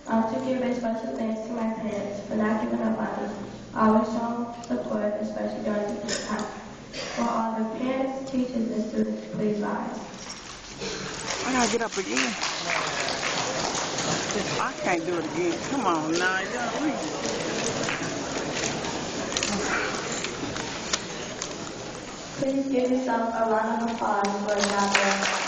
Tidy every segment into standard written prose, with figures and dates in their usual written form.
To give a special thanks to my parents for not giving up on me, always showing support, especially during this time. For all the parents, teachers, and students, please rise. I gotta get up again. I can't do it again. Come on now, y'all. Please give yourself a round of applause for Dr.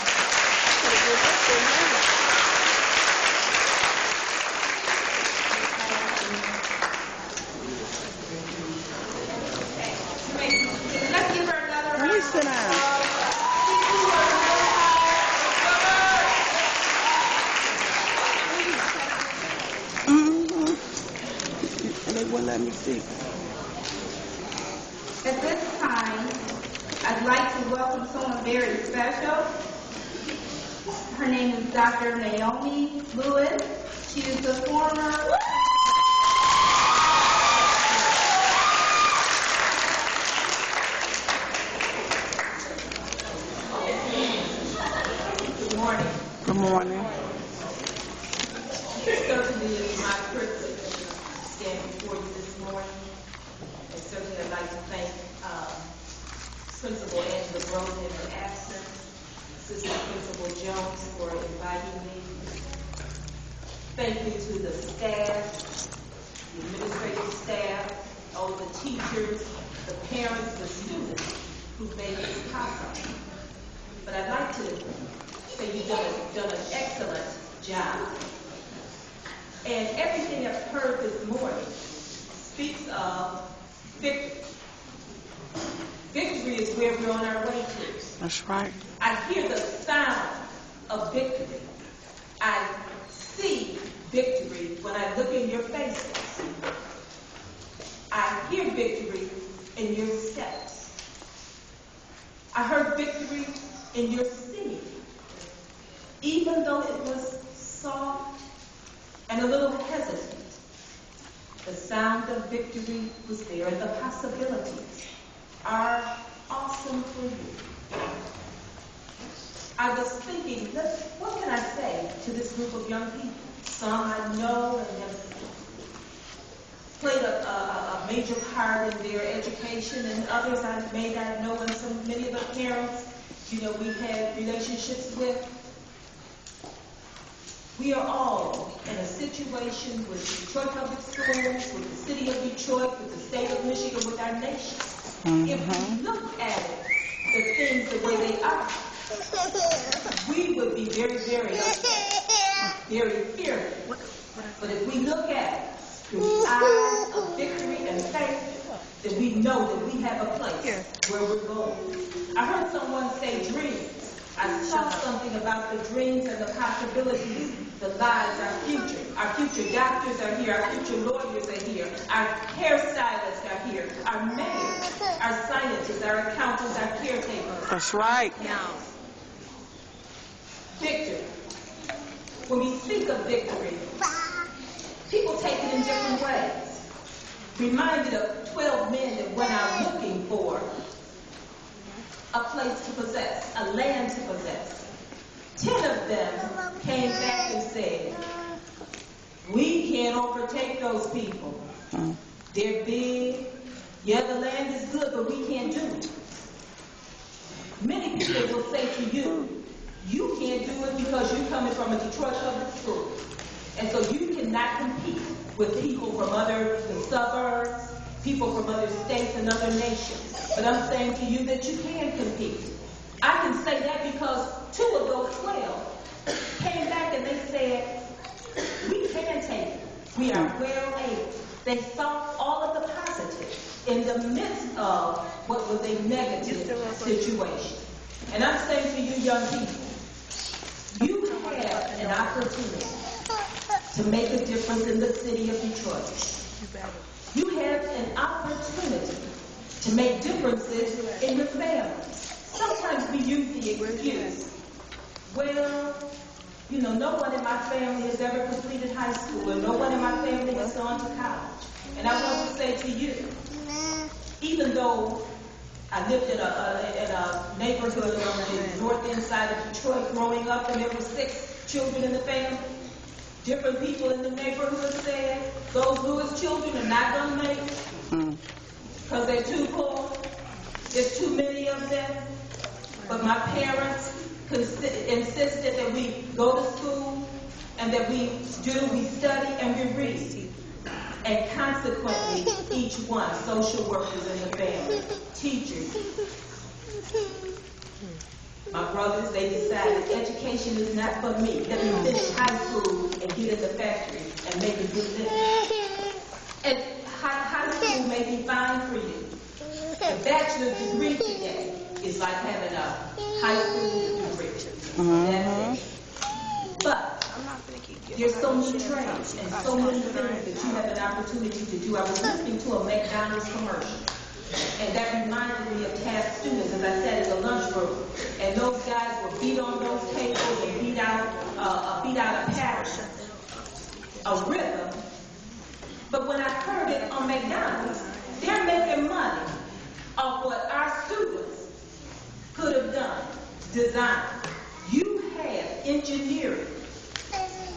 Let's give her another round. Let me sit down. And they wouldn't let me see. At this time, I'd like to welcome someone very special. Her name is Dr. Naomi Lewis. She is the former Good morning. It certainly is my privilege to stand before you this morning. And certainly I'd like to thank Principal Angela Broden in her absence, Assistant Principal Jones for inviting me. Thank you to the staff, the administrative staff, all the teachers, the parents, the students who made this possible. But I'd like to say you've done an excellent job. And everything I've heard this morning speaks of victory. Victory is where we're on our way to. That's right. I hear the sound of victory. I see victory when I look in your faces. I hear victory in your steps. I heard victory in your singing. Even though it was soft and a little hesitant, the sound of victory was there, and the possibilities are awesome for you. I was thinking, what can I say to this group of young people? Some I know and have played a major part in their education, and others I may not know, and many of the parents, we had relationships with. We are all in a situation with Detroit Public Schools, with the city of Detroit, with the state of Michigan, with our nation. If we look at it, the things the way they are, we would be very, very upset, very fearful. But if we look at it through the eyes of victory and faith, then we know that we have a place where we're going. I heard someone say dreams. I saw something about the dreams and the possibilities, the lives, our future. Our future doctors are here. Our future lawyers are here. Our hairstylists are here. Our mayors, our scientists, our accountants, our caretakers. That's right. Victory. When we speak of victory, people take it in different ways. Reminded of 12 men that went out looking for a place to possess, a land to possess. 10 of them came back and said, we can't overtake those people. They're big. Yeah, the land is good, but we can't do it. Many people will say to you, you can't do it because you're coming from a Detroit public school. And so you cannot compete with people from other suburbs, people from other states and other nations. But I'm saying to you that you can compete. I can say that because 2 of those 12 came back and they said, we can take it. We are well able. They saw all of the positive in the midst of what was a negative situation. And I'm saying to you young people, you have an opportunity to make a difference in the city of Detroit. You have an opportunity to make differences in your family. Sometimes we use the excuse, well, no one in my family has ever completed high school, or no one in my family has gone to college. And I want to say to you, even though I lived in a neighborhood on the north end side of Detroit growing up, and there were 6 children in the family, Different people in the neighborhood said those Lewis children are not going to make it because they're too poor. There's too many of them. But my parents insisted that we go to school and that we study and we read. And consequently, each one, social workers in the family, teachers, my brothers, they decided education is not for me. Let me finish high school and get in the factory and make a good living. And high school may be fine for you. The bachelor's degree today is like having a high school degree. That's it. But there's so many trades and so many things that you have an opportunity to do. I was listening to a McDonald's commercial, and that reminded me of past students as I sat in the lunchroom, and those guys were beat on those tables and beat out a pattern, a rhythm. But when I heard it on McDonald's, they're making money off what our students could have done, design. You have engineering.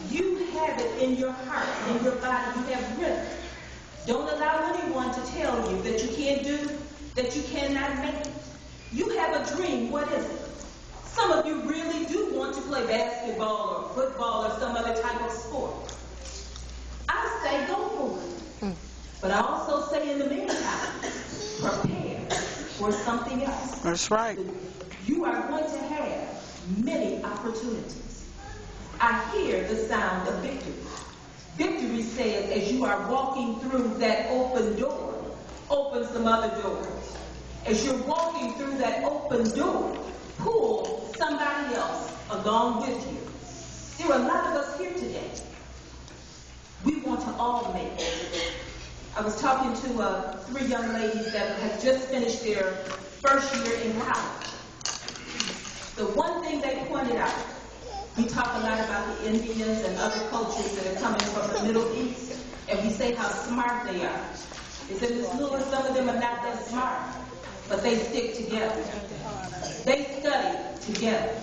You have it in your heart, in your body. You have rhythm. Don't allow anyone to tell you that you can't do, that you cannot make it. You have a dream. What is it? Some of you really do want to play basketball or football or some other type of sport. I say go for it. But I also say in the meantime, prepare for something else. That's right. You are going to have many opportunities. I hear the sound of victory. Victory says as you are walking through that open door, open some other doors. As you're walking through that open door, pull somebody else along with you. There are a lot of us here today. We want to all make it. I was talking to 3 young ladies that have just finished their first year in college. The one thing they pointed out, we talk a lot about the Indians and other cultures that are coming from the Middle East, and we say how smart they are. They said, Ms. Lewis, some of them are not that smart, but they stick together. They study together.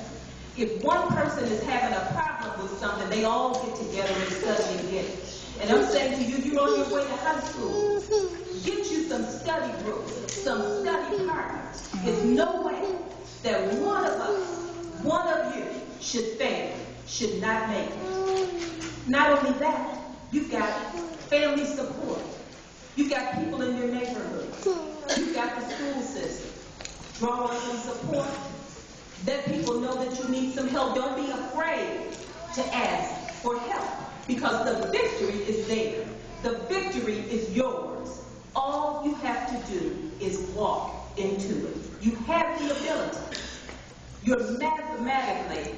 If one person is having a problem with something, they all get together and study and get it. And I'm saying to you, you're on your way to high school. Get you some study groups, some study partners. There's no way that one of us, one of you, should fail, should not make it. Not only that, you've got family support. You've got people in your neighborhood. You've got the school system. Draw on some support. Let people know that you need some help. Don't be afraid to ask for help, because the victory is there. The victory is yours. All you have to do is walk into it. You have the ability. You're mathematically